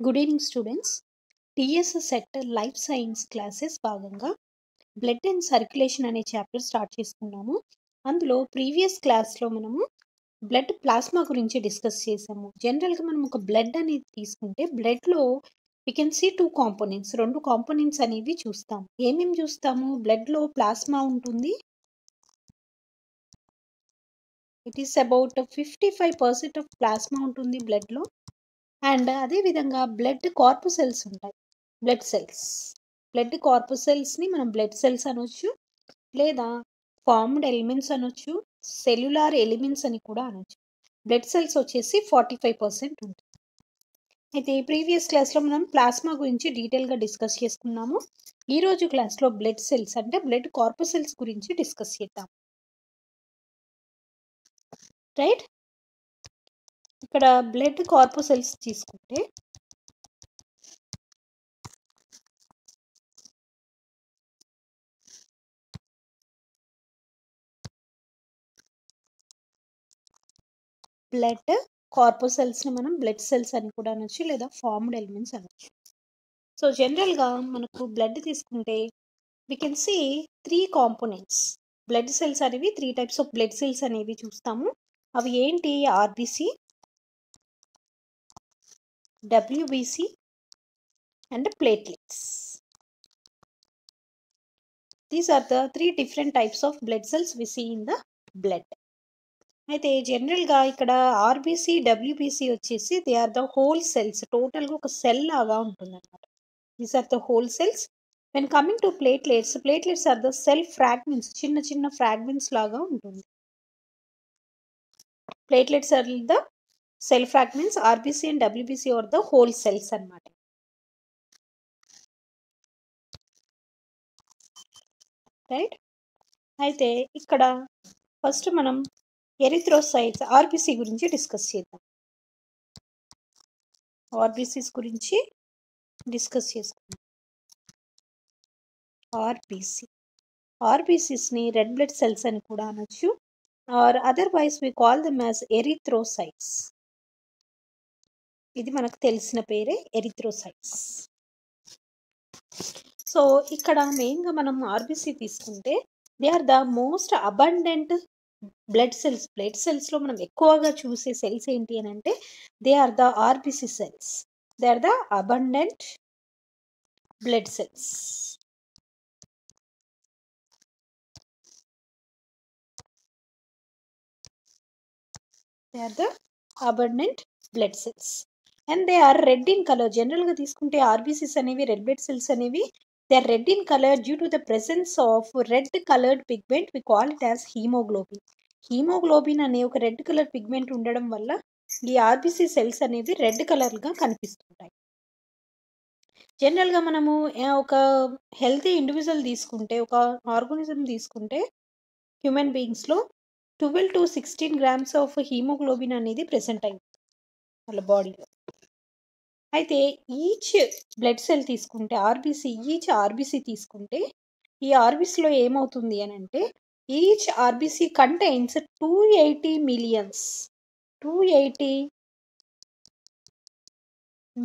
Good evening students. TSS sector life science classes భాగంగా blood and circulation అనే chapter start చేసుకున్నాము. అందులో previous క్లాస్లో మనము బ్లడ్ ప్లాస్మా గురించి డిస్కస్ చేసాము. జనరల్గా మనం ఒక బ్లడ్ అనేది తీసుకుంటే బ్లడ్లో వి కెన్ సీ రెండు కాంపోనెంట్స్ అనేవి చూస్తాము. ఏమేమి చూస్తాము? బ్లడ్లో ప్లాస్మా ఉంటుంది. It is about 55% of plasma ఉంటుంది బ్లడ్లో. అండ్ అదేవిధంగా బ్లడ్ కార్పసెల్స్ ఉంటాయి. బ్లడ్ కార్పసెల్స్ని మనం బ్లడ్ సెల్స్ అనొచ్చు, లేదా ఫార్మ్డ్ ఎలిమెంట్స్ అనొచ్చు, సెల్యులార్ ఎలిమెంట్స్ అని కూడా అనొచ్చు. బ్లడ్ సెల్స్ వచ్చేసి 45% ఉంటాయి. అయితే ప్రీవియస్ క్లాస్లో మనం ప్లాస్మా గురించి డీటెయిల్గా డిస్కస్ చేసుకున్నాము. ఈరోజు క్లాస్లో బ్లడ్ సెల్స్ అంటే బ్లడ్ కార్పసెల్స్ గురించి డిస్కస్ చేద్దాం. రైట్, ఇక్కడ బ్లడ్ కార్పసెల్స్ తీసుకుంటే బ్లడ్ కార్పసెల్స్ని మనం బ్లడ్ సెల్స్ అని కూడా అనొచ్చు, లేదా ఫార్మ్డ్ ఎలిమెంట్స్ అనొచ్చు. సో జనరల్గా మనకు బ్లడ్ తీసుకుంటే we can see 3 components. Blood cells అనేవి 3 టైప్స్ ఆఫ్ బ్లడ్ సెల్స్ అనేవి చూస్తాము. అవి ఏంటి? RBC, WBC and platelets. These are the 3 different types of blood cells we see in the blood. అయితే జనరల్గా ఇక్కడ ఆర్బిసి, డబ్ల్యూబిసి వచ్చేసి they are the whole cells. టోటల్గా ఒక సెల్ లాగా ఉంటుంది అనమాట. These are the whole cells. When coming to platelets are the cell fragments. చిన్న చిన్న ఫ్రాగ్మెంట్స్ లాగా ఉంటుంది. Platelets are the cell fragments. RBC and WBC are the whole cells అన్నమాట. రైట్, అయితే ఇక్కడ ఫస్ట్ మనం ఎరిథ్రోసైట్స్ ఆర్బిసి గురించి డిస్కస్ చేద్దాం. ఆర్బిసిస్ గురించి డిస్కస్ చేసుకుందాం. ఆర్బిసిస్ని రెడ్ బ్లడ్ సెల్స్ అని కూడా అనొచ్చు, or otherwise we call them as erythrocytes. ఇది మనకు తెలిసిన పేరే ఎరిథ్రోసైట్స్. సో ఇక్కడ మెయిన్గా మనం ఆర్బిసి తీసుకుంటే they are the most abundant blood సెల్స్లో మనం ఎక్కువగా చూసే సెల్స్ ఏంటి అని అంటే they are the RBC cells. They are the abundant blood cells. They are the abundant blood cells and they are red in colour. జనరల్గా తీసుకుంటే ఆర్బిసిస్ అనేవి రెడ్ బ్లడ్ సెల్స్ అనేవి they are red in colour due to the presence of red coloured pigment. We call it as haemoglobin. Haemoglobin అనే ఒక red colour pigment ఉండడం వల్ల ఈ RBC cells అనేవి రెడ్ కలర్గా కనిపిస్తుంటాయి. జనరల్గా మనము ఒక హెల్తీ ఇండివిజువల్ తీసుకుంటే, ఒక ఆర్గానిజం తీసుకుంటే హ్యూమన్ బీయింగ్స్లో 12 to 16 గ్రామ్స్ ఆఫ్ హీమోగ్లోబిన్ అనేది ప్రెసెంట్ అయింది వాళ్ళ బాడీలో. అయితే ఈచ్ బ్లడ్ సెల్ తీసుకుంటే ఈచ్ ఆర్బిసి తీసుకుంటే ఈ ఆర్బిసిలో ఏమవుతుంది అని అంటే each RBC contains 280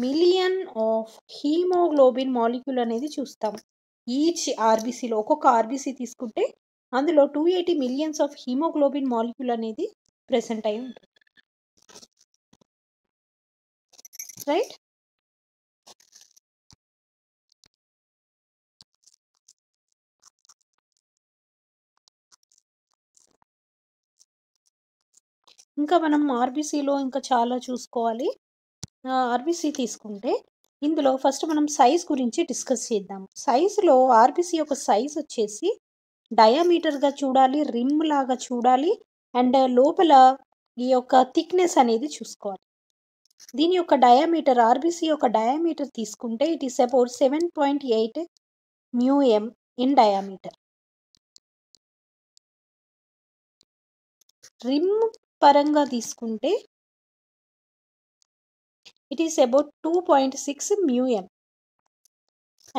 million of haemoglobin molecule అనేది చూస్తాం. ఈచ్ ఆర్బిసిలో ఒక్కొక్క ఆర్బిసి తీసుకుంటే అందులో 280 మిలియన్స్ ఆఫ్ హీమోగ్లోబిన్ మాలిక్యూల్ అనేది ప్రెసెంట్ అయి ఉంటుంది. రైట్, ఇంకా మనం ఆర్బిసిలో ఇంకా చాలా చూసుకోవాలి. ఆర్బిసి తీసుకుంటే ఇందులో ఫస్ట్ మనం సైజ్ గురించి డిస్కస్ చేద్దాం. సైజులో ఆర్బిసి యొక్క సైజ్ వచ్చేసి డయామీటర్గా చూడాలి, రిమ్ లాగా చూడాలి, అండ్ లోపల ఈ యొక్క థిక్నెస్ అనేది చూసుకోవాలి. దీని యొక్క డయామీటర్, ఆర్బిసి యొక్క డయామీటర్ తీసుకుంటే it is about 7.8 μm in diameter. Rim పరంగా తీసుకుంటే it is about 2.6 μm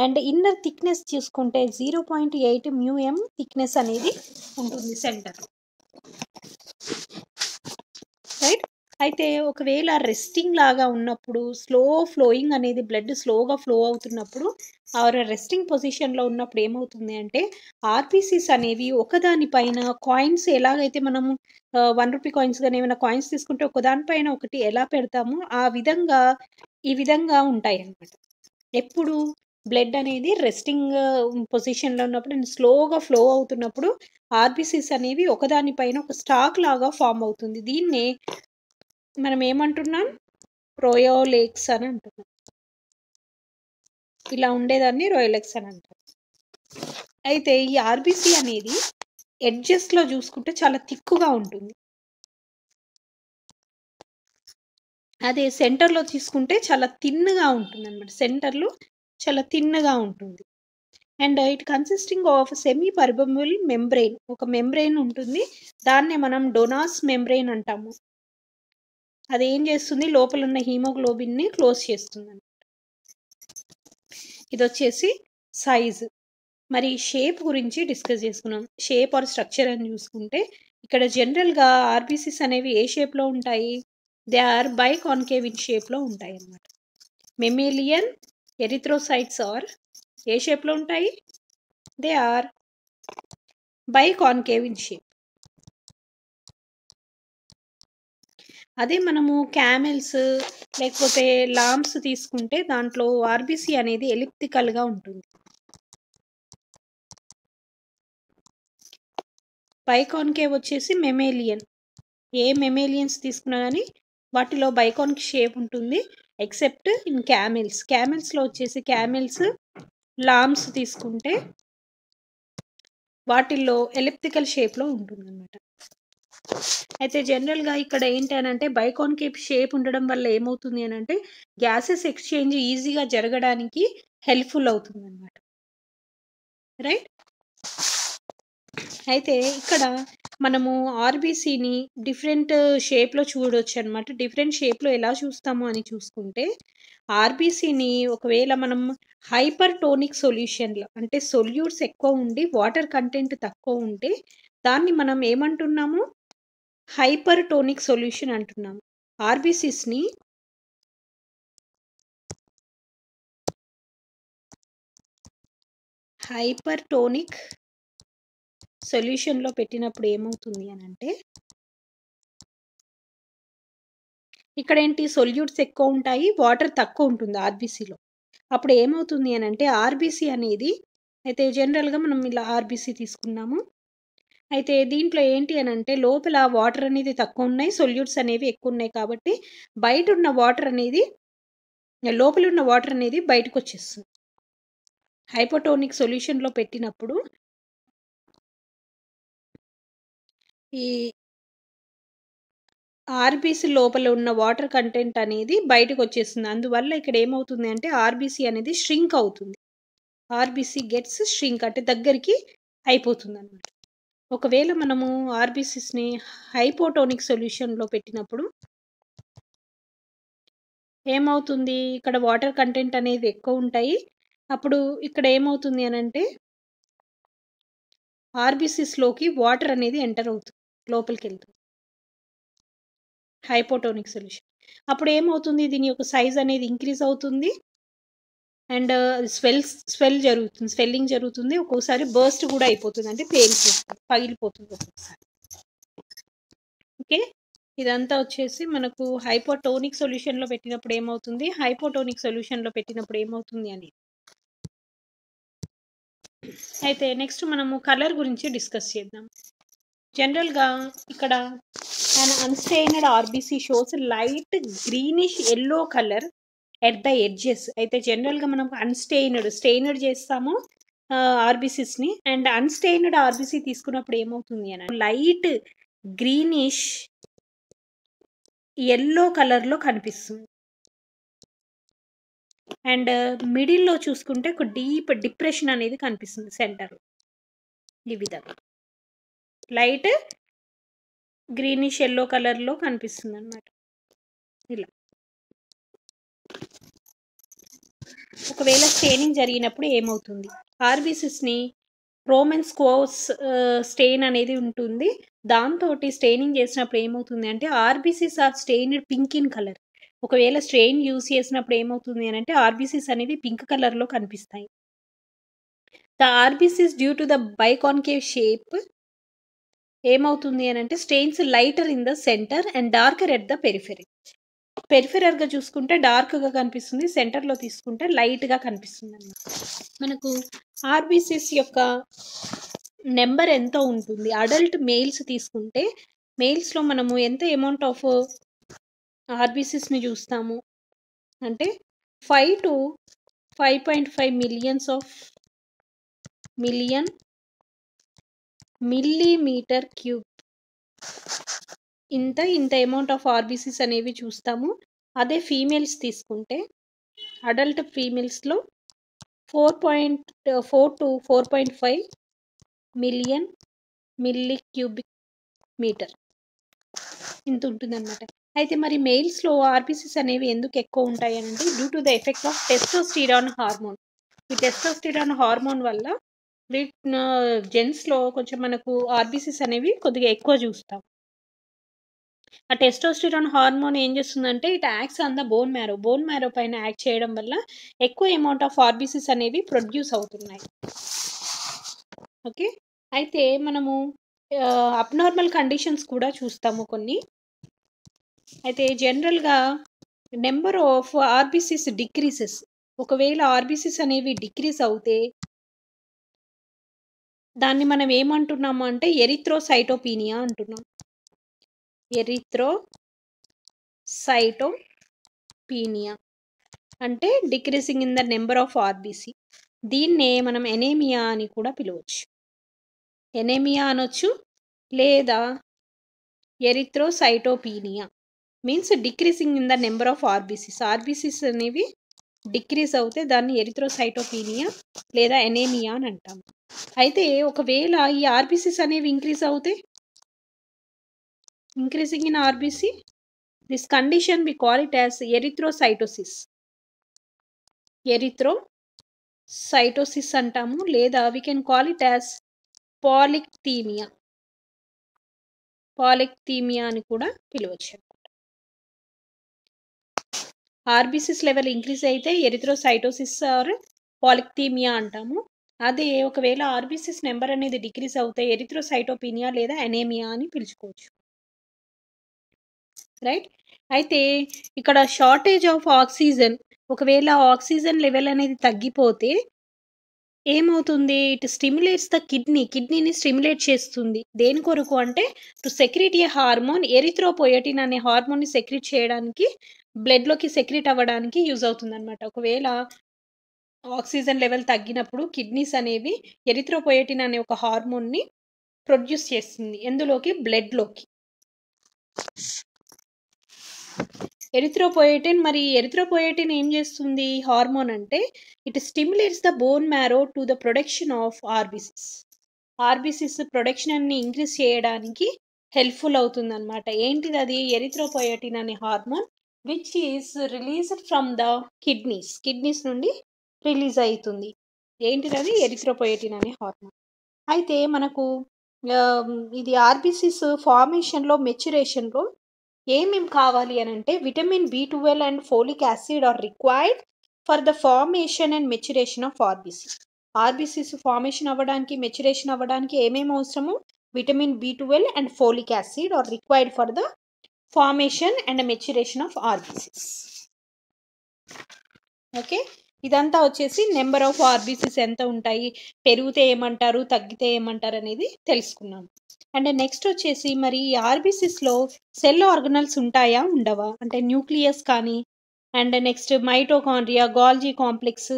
and inner thickness చూసుకుంటే 0.8 μm థిక్నెస్ అనేది ఉంటుంది సెంటర్. రైట్, అయితే ఒకవేళ రెస్టింగ్ లాగా ఉన్నప్పుడు స్లో ఫ్లోయింగ్ అనేది బ్లడ్ స్లోగా ఫ్లో అవుతున్నప్పుడు ఆర్ రెస్టింగ్ పొజిషన్‌లో ఉన్నప్పుడు ఏమవుతుంది అంటే ఆర్‌బీసీస్ అనేవి ఒకదాని పైన కాయిన్స్ ఎలాగైతే మనము రూ. 1 కాయిన్స్ గాని ఏమైనా కాయిన్స్ తీసుకుంటే ఒకదాని పైన ఒకటి ఎలా పెడతామో ఆ విధంగా ఈ విధంగా ఉంటాయన్నమాట. ఎప్పుడు బ్లడ్ అనేది రెస్టింగ్ పొజిషన్‌లో ఉన్నప్పుడు అండ్ స్లోగా ఫ్లో అవుతున్నప్పుడు ఆర్‌బీసీస్ అనేవి ఒకదాని పైన ఒక స్టాక్ లాగా ఫార్మ్ అవుతుంది. దీన్నే మనం ఏమంటున్నాం? రోయోలేక్స్ అని అంటున్నాం. ఇలా ఉండేదాన్ని రోయోలెక్స్ అని అంటాం. అయితే ఈ ఆర్‌బీసీ అనేది ఎడ్జెస్‌లో చూసుకుంటే చాలా థిక్‌గా ఉంటుంది. అదే సెంటర్‌లో తీసుకుంటే చాలా థిన్‌గా ఉంటుందన్నమాట. సెంటర్‌లో చాలా థిన్‌గా ఉంటుంది. And it consisting of semi permeable membrane. ఒక మెంబ్రెయిన్ ఉంటుంది. దాన్నే మనం డోనాస్ మెంబ్రెయిన్ అంటాము. అదేం చేస్తుంది? లోపల ఉన్న హిమోగ్లోబిన్‌ని క్లోజ్ చేస్తుందన్నమాట. ఇదొచ్చేసి సైజ్. మరి షేప్ గురించి డిస్కస్ చేసుకున్నాం. షేప్ ఆర్ స్ట్రక్చర్ అని చూసుకుంటే ఇక్కడ జనరల్‌గా ఆర్‌బీసీస్ అనేవి ఏ షేప్‌లో ఉంటాయి? దే ఆర్ బైకాన్కేవ్ ఇన్ షేప్‌లో ఉంటాయన్నమాట. మెమేలియన్ ఎరిథ్రోసైట్స్ ఆర్ ఏ షేప్‌లో ఉంటాయి? They are biconcave in shape. అదే మనము క్యామెల్స్ లేకపోతే లామ్స్ తీసుకుంటే దాంట్లో ఆర్‌బీసీ అనేది ఎలిప్టికల్‌గా ఉంటుంది. బైకాన్కేవ్ వచ్చేసి మెమేలియన్. ఏ మెమేలియన్స్ తీసుకున్నా గానీ వాటిలో బైకాన్‌కి షేప్ ఉంటుంది. Except in camels. క్యామెల్స్‌లో వచ్చేసి క్యామెల్స్, లామ్స్ తీసుకుంటే వాటిల్లో ఎలిప్టికల్ షేప్‌లో ఉంటుందన్నమాట. అయితే జనరల్‌గా ఇక్కడ ఏంటి అనంటే బైకాన్‌కేవ్ షేప్ ఉండడం వల్ల ఏమవుతుంది అనంటే గ్యాసెస్ ఎక్స్‌చేంజ్ ఈజీగా జరగడానికి హెల్ప్‌ఫుల్ అవుతుందన్నమాట. రైట్? అయితే ఇక్కడ మనము ఆర్‌బీసీని డిఫరెంట్ షేప్‌లో చూడొచ్చనమాట. డిఫరెంట్ షేప్‌లో ఎలా చూస్తాము అని చూసుకుంటే, ఆర్‌బీసీని ఒకవేళ మనం హైపర్‌టోనిక్ సొల్యూషన్‌లో అంటే సొల్యూట్స్ ఎక్కువ ఉండి వాటర్ కంటెంట్ తక్కువ ఉంటే దాన్ని మనం ఏమంటున్నాము? హైపర్‌టోనిక్ సొల్యూషన్ అంటున్నాము. ఆర్‌బీసీస్‌ని హైపర్‌టోనిక్ సొల్యూషన్‌లో పెట్టినప్పుడు ఏమవుతుంది అనంటే ఇక్కడేంటి సొల్యూట్స్ ఎక్కువుంటాయి. వాటర్ తక్కువుంటుంది ఆర్‌బీసీలో. అప్పుడు ఏమవుతుంది అనంటే ఆర్‌బీసీ అనేది అయితే జనరల్‌గా మనం ఇలా ఆర్‌బీసీ తీసుకున్నాము. అయితే దీంట్లో ఏంటి అనంటే లోపల వాటర్ అనేది తక్కువున్నాయి. సొల్యూట్స్ అనేవి ఎక్కువున్నాయి కాబట్టి బయటున్న వాటర్ అనేది లోపలున్న వాటర్ అనేది బయటకొచ్చేస్తుంది. హైపోటోనిక్ సొల్యూషన్‌లో పెట్టినప్పుడు ఈ ఆర్‌బీసీ లోపల ఉన్న వాటర్ కంటెంట్ అనేది బయటకొచ్చేస్తుంది. అందువల్ల ఇక్కడ ఏమవుతుంది అంటే ఆర్‌బీసీ అనేది ష్రింక్ అవుతుంది. ఆర్‌బీసీ గెట్స్ ష్రింక్ అంటే దగ్గరికి అయిపోతుందన్నమాట. ఒకవేళ మనము ఆర్‌బీసీస్‌ని హైపోటోనిక్ సొల్యూషన్‌లో పెట్టినప్పుడు ఏమవుతుంది? ఇక్కడ వాటర్ కంటెంట్ అనేది ఎక్కువుంటాయి. అప్పుడు ఇక్కడ ఏమవుతుంది అనంటే ఆర్‌బీసీస్‌లోకి వాటర్ అనేది ఎంటర్ అవుతుంది. లోపలికెళ్తుంది. Hypotonic solution. అప్పుడు ఏమవుతుంది? దీని యొక్క సైజ్ అనేది ఇంక్రీజ్ అవుతుంది. అండ్ స్వెల్ జరుగుతుంది. స్వెల్లింగ్ జరుగుతుంది. ఒక్కోసారి బర్స్ట్ గూడా అయిపోతుంది. అంటే పేలిపోతుంది. పగిలిపోతుంది ఒక్కొక్కసారి. ఓకే. ఇదంతా వచ్చేసి మనకు హైపోటోనిక్ సొల్యూషన్‌లో పెట్టినప్పుడు ఏమవుతుంది? హైపోటోనిక్ సొల్యూషన్‌లో పెట్టినప్పుడు ఏమవుతుంది అని. అయితే నెక్స్ట్ మనము కలర్ గురించి డిస్కస్ చేద్దాం. జనరల్‌గా ఇక్కడ an unstained RBC shows light greenish yellow colour at the edges. అయితే జనరల్‌గా మనం స్టెయిన్డ్ చేస్తాము ఆర్‌బీసీస్‌ని. అండ్ అన్‌స్టెయిన్డ్ ఆర్‌బీసీ తీసుకున్నప్పుడు ఏమవుతుంది అని లైట్ గ్రీనిష్ యెల్లో కలర్‌లో కనిపిస్తుంది. అండ్ మిడిల్‌లో చూసుకుంటే ఒక డీప్ డిప్రెషన్ అనేది కనిపిస్తుంది సెంటర్‌లో. ఈ విధంగా. లైట్ గ్రీనిష్ యెల్లో కలర్‌లో కనిపిస్తుందన్నమాట. ఇలా. ఒకవేళ స్టెయినింగ్ జరిగినప్పుడు ఏమవుతుంది? ఆర్‌బీసీస్‌ని రోమన్ స్క్వోస్ స్టెయిన్ అనేది ఉంటుంది. దాంతోటి స్టెయినింగ్ చేసినప్పుడు ఏమవుతుంది అంటే RBCs are stained pink in colour. ఒకవేళ స్ట్రెయిన్ యూజ్ చేసినప్పుడు ఏమవుతుంది అనంటే ఆర్బీసీస్ అనేవి పింక్ కలర్‌లో కనిపిస్తాయి. The RBCs due to the biconcave shape ఏమవుతుంది అనంటే stains lighter in the centre and darker at the periphery. పెరిఫెరల్‌గా చూసుకుంటే డార్క్‌గా కనిపిస్తుంది. సెంటర్‌లో తీసుకుంటే లైట్‌గా కనిపిస్తుందన్నమాట. మనకు ఆర్బీసీస్ యొక్క నంబర్ ఎంత ఉంటుంది? అడల్ట్ మేల్స్ తీసుకుంటే మేల్స్‌లో మనము ఎంత అమౌంట్ ఆఫ్ ఆర్బీసీస్‌ని చూస్తాము అంటే 5-5.5 మిలియన్ మిల్లీమీటర్ క్యూబ్ ఇంత అమౌంట్ ఆఫ్ ఆర్బీసీస్ అనేవి చూస్తాము. అదే ఫీమేల్స్ తీసుకుంటే అడల్ట్ ఫీమేల్స్‌లో 4.4-4.5 మిలియన్ మిల్లీ క్యూబిక్ మీటర్ ఇంత ఉంటుందన్నమాట. అయితే మరి మేల్స్‌లో ఆర్బీసీస్ అనేవి ఎందుకు ఎక్కువ ఉంటాయి అంటే due to the effect of testosterone hormone. ఈ టెస్టోస్టిరాన్ హార్మోన్ వల్ల జెంట్స్‌లో కొంచెం మనకు ఆర్బీసీస్ అనేవి కొద్దిగా ఎక్కువ చూస్తాం. ఆ టెస్టోస్టిరాన్ హార్మోన్ ఏం చేస్తుందంటే it acts on the bone marrow. Bone marrow పైన యాక్ట్ చేయడం వల్ల ఎక్కువ అమౌంట్ ఆఫ్ ఆర్బీసీస్ అనేవి ప్రొడ్యూస్ అవుతున్నాయి. ఓకే. అయితే మనము అబ్నార్మల్ కండిషన్స్ కూడా చూస్తాము కొన్ని. అయితే జనరల్‌గా నెంబర్ ఆఫ్ ఆర్బీసీస్ డిక్రీసెస్. ఒకవేళ ఆర్బీసీస్ అనేవి డిక్రీజ్ అవుతే దాన్ని మనం ఏమంటున్నాము అంటే ఎరిథ్రోసైటోపీనియా అంటున్నాం. ఎరిథ్రోసైటోపీనియా అంటే decreasing in the number of RBC. దీన్నే మనం ఎనీమియా అని కూడా పిలవచ్చు. ఎనీమియా అనొచ్చు లేదా ఎరిథ్రోసైటోపీనియా means decreasing in the number of RBCs. RBCs అనేవి డిక్రీజ్ అవుతే దాన్ని ఎరిథ్రోసైటోపీనియా లేదా ఎనీమియా అని అంటాం. అయితే ఒకవేళ ఈ ఆర్బీసీస్ అనేవి ఇంక్రీజ్ అవుతే increasing in RBC this condition we call it as erythrocytosis. Erythrocytosis అంటాము లేదా we can call it as polycythaemia. Polycythaemia అని కూడా పిలవచ్చు. ఆర్బీసీస్ లెవెల్ ఇంక్రీజ్ అయితే ఎరిథ్రోసైటోసిస్ ఆర్ పాలిక్థీమియా అంటాము. అదే ఒకవేళ ఆర్బీసీస్ నెంబర్ అనేది డిక్రీజ్ అవుతే ఎరిథ్రోసైటోపీనియా లేదా ఎనీమియా అని పిలుచుకోవచ్చు. రైట్. అయితే ఇక్కడ షార్టేజ్ ఆఫ్ ఆక్సిజన్, ఒకవేళ ఆక్సిజన్ లెవెల్ అనేది తగ్గిపోతే ఏమవుతుంది? ఇట్ స్టిమ్యులేట్స్ ద కిడ్నీని స్టిమ్యులేట్ చేస్తుంది. దేని కొరకు అంటే టు సెక్రీట్ ఏ హార్మోన్ ఎరిథ్రోపోయటిన్ అనే హార్మోన్ని సెక్రీట్ చేయడానికి బ్లడ్‌లోకి సెక్రీట్ అవ్వడానికి యూజ్ అవుతుందన్నమాట. ఒకవేళ ఆక్సిజన్ లెవెల్ తగ్గినప్పుడు కిడ్నీస్ అనేవి ఎరిథ్రోపోయటిన్ అనే ఒక హార్మోన్ని ప్రొడ్యూస్ చేస్తుంది. ఎందులోకి? బ్లడ్‌లోకి. ఎరిథ్రోపోయటిన్ ఏం చేస్తుంది హార్మోన్ అంటే it stimulates the bone marrow to the production of RBCs ప్రొడక్షన్ని ఇంక్రీజ్ చేయడానికి హెల్ప్ఫుల్ అవుతుంది అనమాట. ఏంటిది అది? ఎరిథ్రోపోయటిన్ అనే hormone which is released from the kidneys నుండి రిలీజ్ అవుతుంది. ఏంటిది అది? ఎరిథ్రోపోయటిన్ అనే హార్మోన్. అయితే మనకు ఇది ఆర్బీసీస్ ఫార్మేషన్లో మెచ్యురేషన్లో ఏమేం కావాలి అని అంటే vitamin B12 and folic acid or required for the formation and maturation of RBCs formation అవ్వడానికి మెచ్యురేషన్ అవ్వడానికి ఏమేమి అవసరము? Vitamin B12 and folic acid or required for the formation and maturation of RBCs. Okay. ఇదంతా వచ్చేసి number of RBCs ఎంత ఉంటాయి, పెరిగితే ఏమంటారు, తగ్గితే ఏమంటారు అనేది తెలుసుకున్నాం. అండ్ నెక్స్ట్ వచ్చేసి మరి ఆర్బీసీస్లో సెల్ ఆర్గనల్స్ ఉంటాయా ఉండవా అంటే న్యూక్లియస్ కానీ and next mitochondria, Golgi complex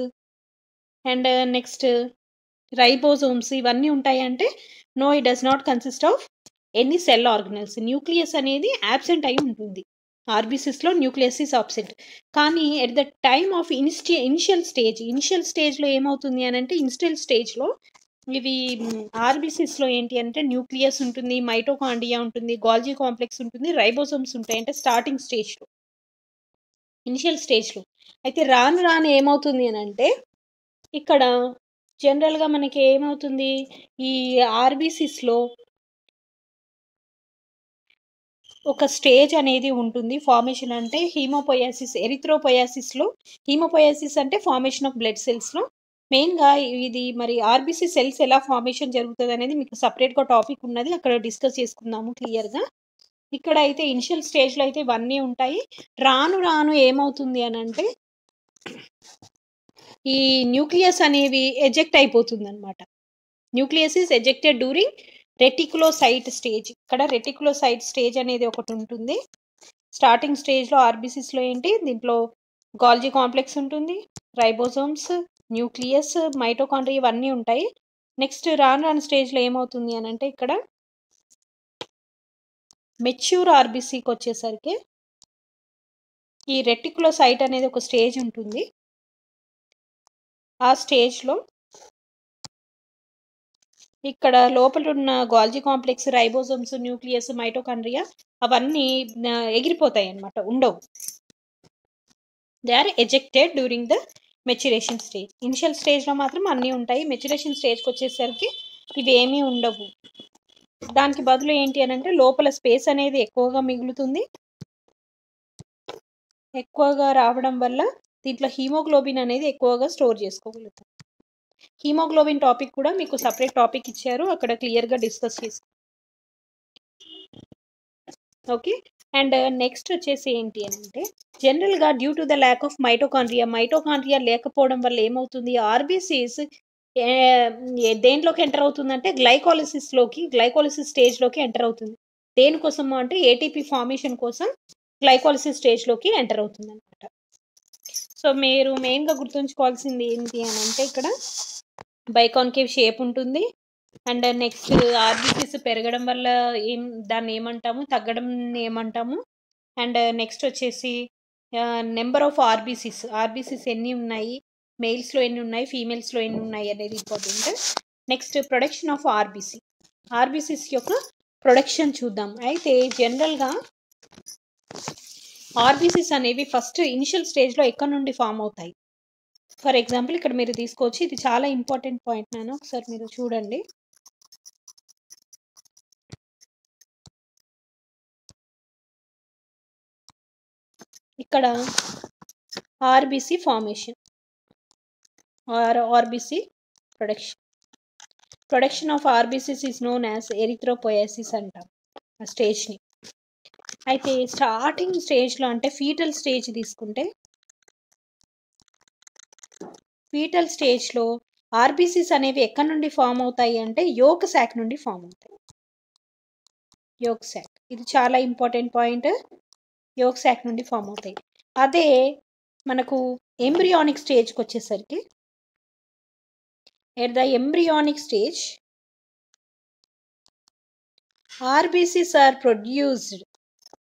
and next ribosomes ఇవన్నీ ఉంటాయి అంటే no, it does not consist of any cell organelles. Nucleus అనేది యాబ్సెంట్ అయి ఉంటుంది. ఆర్బీసీస్లో న్యూక్లియస్ ఈస్ ఆబ్సెంట్. కానీ at the time of initial స్టేజ్లో ఏమవుతుంది అని అంటే ఇనిషియల్ స్టేజ్లో ఇవి ఆర్బీసీస్లో ఏంటి అంటే న్యూక్లియస్ ఉంటుంది, మైటోకాండ్రియా ఉంటుంది, గాల్జీ కాంప్లెక్స్ ఉంటుంది, రైబోసోమ్స్ ఉంటాయి. అంటే స్టార్టింగ్ స్టేజ్లో, ఇనిషియల్ స్టేజ్లో. అయితే రాను రాను ఏమవుతుంది అని అంటే ఇక్కడ జనరల్‌గా మనకి ఏమవుతుంది, ఈ ఆర్‌బీసీస్‌లో ఒక స్టేజ్ అనేది ఉంటుంది. ఫార్మేషన్ అంటే హీమోపోయాసిస్, ఎరిథ్రోపోయాసిస్‌లో హీమోపోయాసిస్ అంటే ఫార్మేషన్ ఆఫ్ బ్లడ్ సెల్స్‌లో మెయిన్‌గా ఇది మరి ఆర్‌బీసీ సెల్స్ ఎలా ఫార్మేషన్ జరుగుతదనేది మీకు సెపరేట్‌గా టాపిక్ ఉన్నది. అక్కడ డిస్కస్ చేసుకుందాము క్లియర్‌గా. ఇక్కడ అయితే ఇనిషియల్ స్టేజ్‌లో అయితే ఇవన్నీ ఉంటాయి. రాను రాను ఏమవుతుంది అనంటే ఈ న్యూక్లియస్ అనేవి ఎజెక్ట్ అయిపోతుందన్నమాట. Nucleus is ejected during reticulocyte stage. ఇక్కడ రెటిక్యులోసైట్ స్టేజ్ అనేది ఒకటి ఉంటుంది. స్టార్టింగ్ స్టేజ్‌లో ఆర్‌బీసీస్‌లో ఏంటి, దీంట్లో గాల్జీ కాంప్లెక్స్ ఉంటుంది, రైబోజోమ్స్, న్యూక్లియస్, మైటోకాండ్రియా ఇవన్నీ ఉంటాయి. నెక్స్ట్ రాను రాను స్టేజ్‌లో ఏమవుతుంది అనంటే ఇక్కడ మెచ్యూర్ ఆర్‌బీసీకి వచ్చేసరికి ఈ రెటిక్యులోసైట్ అనేది ఒక స్టేజ్ ఉంటుంది. ఆ స్టేజ్‌లో ఇక్కడ లోపల ఉన్న golgi complex, ribosomes, nucleus, mitochondria అవన్నీ ఎగిరిపోతాయి అన్నమాట, ఉండవు. They are ejected during the maturation stage. Initial స్టేజ్లో మాత్రం అన్నీ ఉంటాయి. మెచ్యురేషన్ స్టేజ్కి వచ్చేసరికి ఇవేమీ ఉండవు. దానికి బదులు ఏంటి అని అంటే లోపల స్పేస్ అనేది ఎక్కువగా మిగులుతుంది. ఎక్కువగా రావడం వల్ల దీంట్లో హీమోగ్లోబిన్ అనేది ఎక్కువగా స్టోర్ చేసుకోగలుగుతాం. హీమోగ్లోబిన్ టాపిక్ కూడా మీకు సపరేట్ టాపిక్ ఇచ్చారు, అక్కడ క్లియర్గా డిస్కస్ చేసుకో. ఓకే. అండ్ నెక్స్ట్ వచ్చేసి ఏంటి అంటే జనరల్‌గా due to the lack of mitochondria లేకపోవడం వల్ల ఏమవుతుంది, ఆర్‌బీసీస్ దేంట్లోకి ఎంటర్ అవుతుందంటే గ్లైకోలిసిస్ స్టేజ్‌లోకి ఎంటర్ అవుతుంది. దేనికోసము అంటే ఏటీపీ ఫార్మేషన్ కోసం గ్లైకోలిసిస్ స్టేజ్‌లోకి ఎంటర్ అవుతుందన్నమాట. సో మీరు మెయిన్‌గా గుర్తుంచుకోవాల్సింది ఏంటి అని అంటే ఇక్కడ బైకాన్కేవ్ షేప్ ఉంటుంది. అండ్ నెక్స్ట్ ఆర్బీసీస్ పెరగడం వల్ల దాన్ని ఏమంటాము, తగ్గడం ఏమంటాము. అండ్ నెక్స్ట్ వచ్చేసి నెంబర్ ఆఫ్ ఆర్బీసీస్ ఎన్ని ఉన్నాయి, మేల్స్లో ఎన్ని ఉన్నాయి, ఫీమేల్స్లో ఎన్ని ఉన్నాయి అనేది important. Next production of RBCs యొక్క ప్రొడక్షన్ చూద్దాం. అయితే జనరల్గా ఆర్బీసీస్ అనేవి ఫస్ట్ ఇనిషియల్ స్టేజ్లో ఎక్కడి నుండి ఫామ్ అవుతాయి. ఫర్ ఎగ్జాంపుల్ ఇక్కడ మీరు తీసుకోవచ్చు, ఇది చాలా ఇంపార్టెంట్ పాయింట్ నాన్న, ఒకసారి మీరు చూడండి. ఇక్కడ RBC formation RBC production of RBCs is known as erythropoiesis అంటాం ఆ స్టేజ్ని. అయితే స్టార్టింగ్ స్టేజ్లో అంటే ఫీటల్ స్టేజ్ తీసుకుంటే, ఫీటల్ స్టేజ్లో ఆర్బీసీస్ అనేవి ఎక్కడి నుండి ఫామ్ అవుతాయి అంటే యోక్ శాక్ నుండి ఫామ్ అవుతాయి. యోక్ శాక్, ఇది చాలా ఇంపార్టెంట్ పాయింట్. యోక్ శాక్ నుండి ఫామ్ అవుతాయి. అదే మనకు ఎంబ్రియానిక్ స్టేజ్కి వచ్చేసరికి, at the embryonic stage RBCs are produced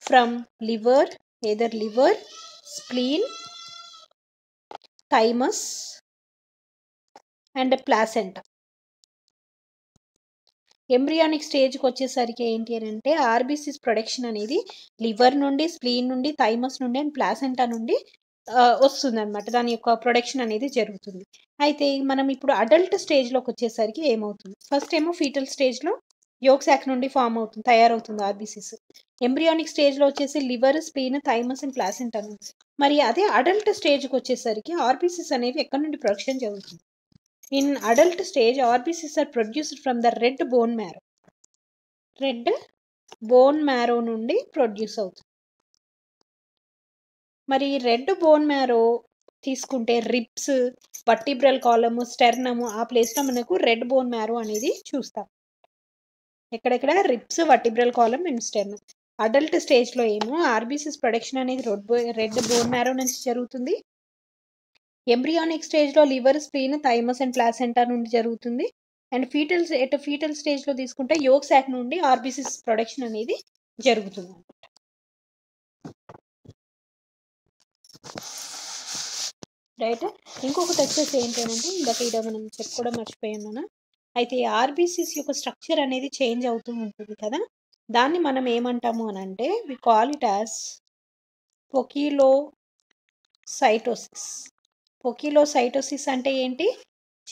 from liver, either liver, spleen, thymus and placenta. Embryonic స్టేజ్కి వచ్చేసరికి ఏంటి అని అంటే ఆర్బీసీస్ ప్రొడక్షన్ అనేది లివర్ నుండి, స్ప్లీన్ నుండి, థైమస్ నుండి అండ్ ప్లాసెంటా నుండి వస్తుంది అనమాట. దాని యొక్క ప్రొడక్షన్ అనేది జరుగుతుంది. అయితే మనం ఇప్పుడు అడల్ట్ స్టేజ్లోకి వచ్చేసరికి ఏమవుతుంది, ఫస్ట్ ఏమో ఫీటల్ స్టేజ్లో యోక్ శాక్ నుండి తయారవుతుంది ఆర్బీసీస్. ఎంబ్రియానిక్ స్టేజ్లో వచ్చేసి liver, spleen, thymus and placenta నుండి. మరి అదే అడల్ట్ స్టేజ్కి వచ్చేసరికి ఆర్బీసీస్ అనేవి ఎక్కడి నుండి ప్రొడక్షన్ జరుగుతుంది. In adult stage, RBCs are produced from the red bone marrow. Red bone marrow నుండి ప్రొడ్యూస్ అవుతుంది. మరి రెడ్ బోన్ మ్యారో తీసుకుంటే రిబ్స్, వర్టిబ్రల్ కాలము, స్టెర్నము ఆ ప్లేస్లో మనకు రెడ్ బోన్ మ్యారో అనేది చూస్తాం. ఎక్కడెక్కడ ribs, vertebral column and sternum. Adult స్టేజ్లో ఏమో ఆర్బీసీస్ ప్రొడక్షన్ అనేది రెడ్ బోన్ మ్యారో నుంచి జరుగుతుంది. ఎంబ్రియానిక్ స్టేజ్లో liver, spleen, thymus and placenta నుండి జరుగుతుంది. అండ్ ఫీటల్ స్టేజ్లో తీసుకుంటే యోక్ శాక్ నుండి ఆర్బీసీస్ ప్రొడక్షన్ అనేది జరుగుతుంది. రైట్. ఇంకొకటి వచ్చేసి ఏంటంటే ఇందాక ఇక్కడ మనం చెప్పుకోవడం మర్చిపోయాను. అయితే ఆర్బీసీస్ యొక్క స్ట్రక్చర్ అనేది చేంజ్ అవుతూ ఉంటుంది కదా, దాన్ని మనం ఏమంటాము అని అంటే we call it as poikilocytosis. Poikilocytosis అంటే ఏంటి,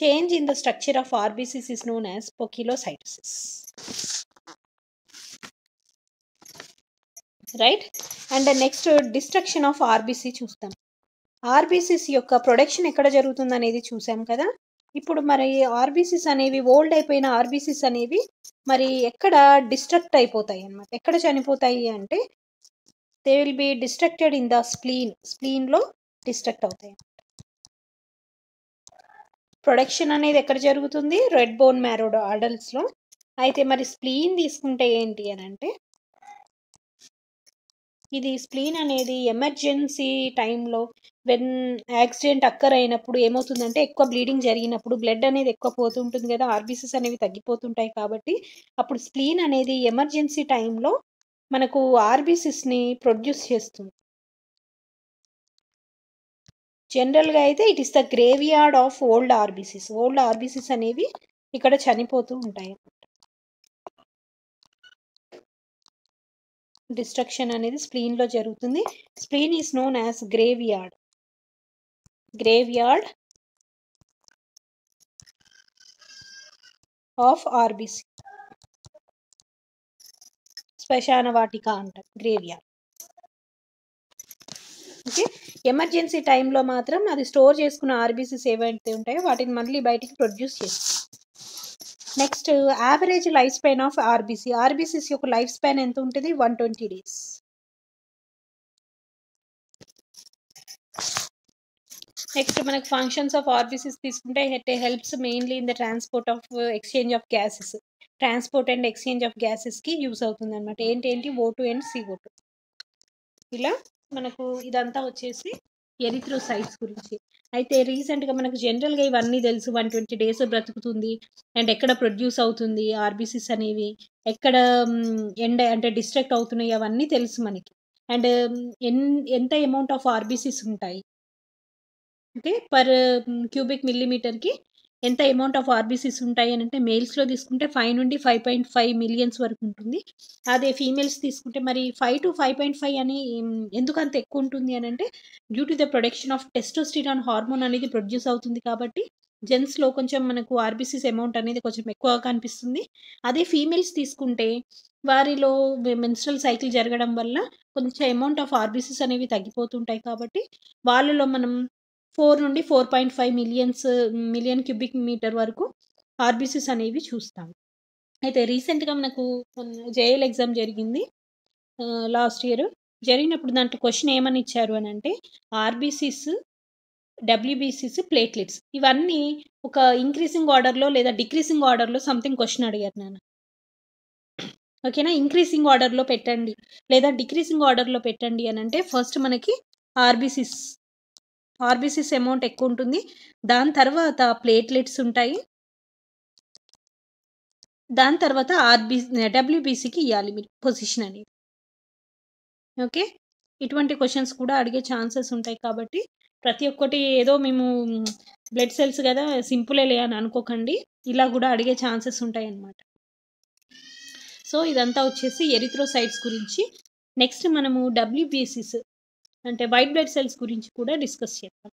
change in the structure of RBCs is known as poikilocytosis. Right. And next destruction of RBC చూస్తాం. ఆర్బీసీస్ యొక్క ప్రొడక్షన్ ఎక్కడ జరుగుతుంది అనేది చూసాం కదా. ఇప్పుడు మరి ఆర్బీసీస్ అనేవి ఓల్డ్ అయిపోయిన ఆర్బీసీస్ అనేవి మరి ఎక్కడ డిస్ట్రక్ట్ అయిపోతాయి అన్నమాట. ఎక్కడ చనిపోతాయి అంటే they will be destructed in the స్ప్లీన్లో డిస్ట్రక్ట్ అవుతాయి. ప్రొడక్షన్ అనేది ఎక్కడ జరుగుతుంది? రెడ్ బోన్ మ్యారో అడల్ట్స్లో. అయితే మరి స్ప్లీన్ తీసుకుంటే ఏంటి అని అంటే ఇది స్ప్లీన్ అనేది ఎమర్జెన్సీ టైంలో వెన్ యాక్సిడెంట్ అక్కర్ అయినప్పుడు ఏమవుతుందంటే ఎక్కువ బ్లీడింగ్ జరిగినప్పుడు బ్లడ్ అనేది ఎక్కువ పోతుంటుంది కదా, ఆర్బీసీస్ అనేవి తగ్గిపోతుంటాయి. కాబట్టి అప్పుడు స్ప్లీన్ అనేది ఎమర్జెన్సీ టైంలో మనకు ఆర్బీసీస్ని ప్రొడ్యూస్ చేస్తుంది. జనరల్గా అయితే it is the grave yard of old RBCs. Old RBCs అనేవి ఇక్కడ చనిపోతూ ఉంటాయి. డిస్ట్రక్షన్ అనేది స్ప్లీన్లో జరుగుతుంది. Spleen is known as grave yard of RBC. శ్మశాన వాటిక అంటారు గ్రేవ్ యార్డ్. ఓకే. ఎమర్జెన్సీ టైంలో మాత్రం అది స్టోర్ చేసుకున్న ఆర్బీసీస్ ఏవైతే ఉంటాయో వాటిని మళ్ళీ బయటికి ప్రొడ్యూస్ చేస్తుంది. Next average life span of RBC. RBCs యొక్క లైఫ్ స్పాన్ ఎంత ఉంటుంది? 120 days. నెక్స్ట్ మనకు ఫంక్షన్స్ ఆఫ్ ఆర్బీసీస్ తీసుకుంటే it helps mainly in the transport of exchange of gases. Transport and exchange of గ్యాసెస్కి యూస్ అవుతుంది అనమాట. ఏంటి O2 అండ్ CO2. ఇలా మనకు ఇదంతా వచ్చేసి ఎరిథ్రోసైట్స్ గురించి. అయితే రీసెంట్గా మనకు జనరల్గా ఇవన్నీ తెలుసు. 120 days బ్రతుకుతుంది అండ్ ఎక్కడ ప్రొడ్యూస్ అవుతుంది ఆర్బీసీస్ అనేవి, ఎక్కడ అంటే డిస్ట్రక్ట్ అవుతున్నాయి, అవన్నీ తెలుసు మనకి. అండ్ ఎంత అమౌంట్ ఆఫ్ ఆర్బీసీస్ ఉంటాయి, ఓకే, పర్ క్యూబిక్ మిల్లీమీటర్కి ఎంత అమౌంట్ ఆఫ్ ఆర్బీసీస్ ఉంటాయి అని అంటే మేల్స్లో తీసుకుంటే 5 నుండి 5.5 మిలియన్స్ వరకు ఉంటుంది. అదే ఫీమేల్స్ తీసుకుంటే మరి 5 to 5.5 అని ఎందుకు అంత ఎక్కువ ఉంటుంది అని అంటే due to the production of testosterone hormone అనేది ప్రొడ్యూస్ అవుతుంది. కాబట్టి జెంట్స్లో కొంచెం మనకు ఆర్బీసీస్ అమౌంట్ అనేది కొంచెం ఎక్కువగా కనిపిస్తుంది. అదే ఫీమేల్స్ తీసుకుంటే వారిలో మెన్స్ట్రల్ సైకిల్ జరగడం వల్ల కొంచెం అమౌంట్ ఆఫ్ ఆర్బీసీస్ అనేవి తగ్గిపోతుంటాయి. కాబట్టి వాళ్ళలో మనం 4 నుండి 4.5 మిలియన్ క్యూబిక్ మీటర్ వరకు ఆర్బీసీస్ అనేవి చూస్తాం. అయితే రీసెంట్గా మనకు జేఎల్ ఎగ్జామ్ జరిగింది లాస్ట్ ఇయర్. జరిగినప్పుడు దాంట్లో క్వశ్చన్ ఏమని ఇచ్చారు అని అంటే ఆర్బీసీస్, డబ్ల్యూబీసీస్, ప్లేట్లెట్స్ ఇవన్నీ ఒక ఇంక్రీసింగ్ ఆర్డర్లో లేదా డిక్రీసింగ్ ఆర్డర్లో సంథింగ్ క్వశ్చన్ అడిగారు నాన్న. ఓకేనా. ఇంక్రీసింగ్ ఆర్డర్లో పెట్టండి లేదా డిక్రీసింగ్ ఆర్డర్లో పెట్టండి అని అంటే ఫస్ట్ మనకి ఆర్బీసీస్ అమౌంట్ ఎక్కువ ఉంటుంది. దాని తర్వాత ప్లేట్లెట్స్ ఉంటాయి. దాని తర్వాత డబ్ల్యూబీసీకి ఇవ్వాలి మీరు పొజిషన్ అనేది. ఓకే. ఇటువంటి క్వశ్చన్స్ కూడా అడిగే ఛాన్సెస్ ఉంటాయి. కాబట్టి ప్రతి ఒక్కటి ఏదో మేము బ్లడ్ సెల్స్ కదా సింపులే అని అనుకోకండి, ఇలా కూడా అడిగే ఛాన్సెస్ ఉంటాయి అన్నమాట. సో ఇదంతా వచ్చేసి ఎరిథ్రోసైట్స్ గురించి. నెక్స్ట్ మనము డబ్ల్యూబీసీస్ అంటే వైట్ బ్లడ్ సెల్స్ గురించి కూడా డిస్కస్ చేద్దాం.